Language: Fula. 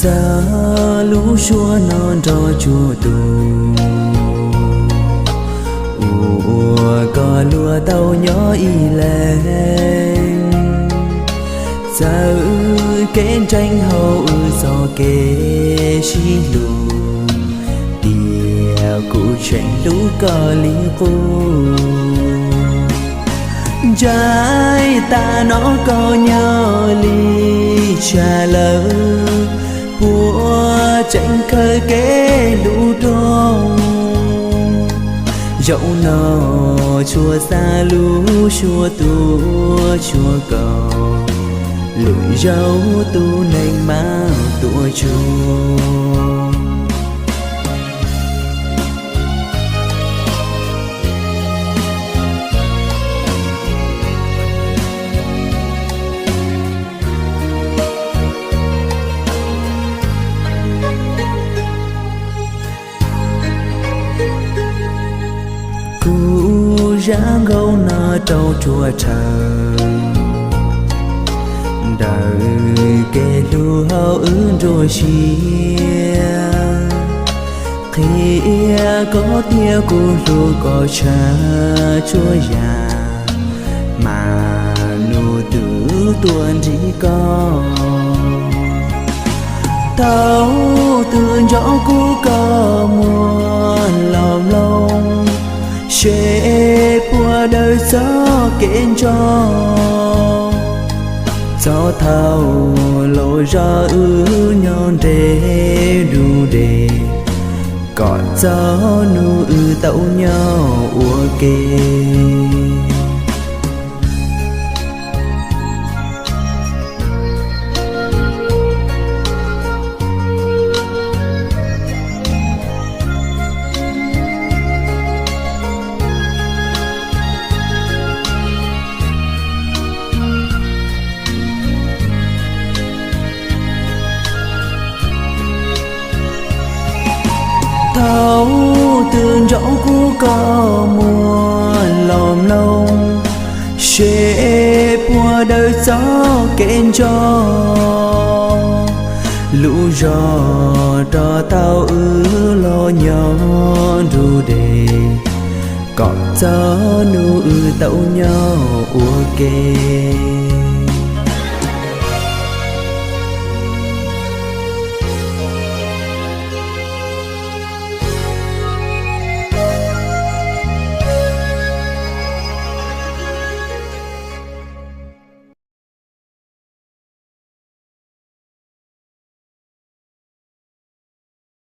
giờ lũ xua non cho chùa tù có lúa tàu nhỏ y lên giờ kén tranh hậu do kê xí lù địa cụ tranh lũ có lý vô trái ta nó có nhớ ly trà lỡ bùa tranh khơi kế lũ trông dẫu nó chùa xa lũ chùa tu chùa cầu lụi dấu tu nành máu tua chùa ra gấu nó trâu chùa trời đời kê lu hậu ứng rồi chia khi có tia cô lu có cha chúa già mà nu tử tuần chỉ có tao từ nhỏ cũ có muôn lòng lòng sẽ qua đời gió kén cho gió thao lội ra nhon để đu đề còn gió nu tàu nhau ua kê thấu từ chỗ cũ có mùa lòng lòng sẽ qua đời gió kén cho lũ gió cho tao lo nhỏ ru đề còn gió nu tàu nhau ua kê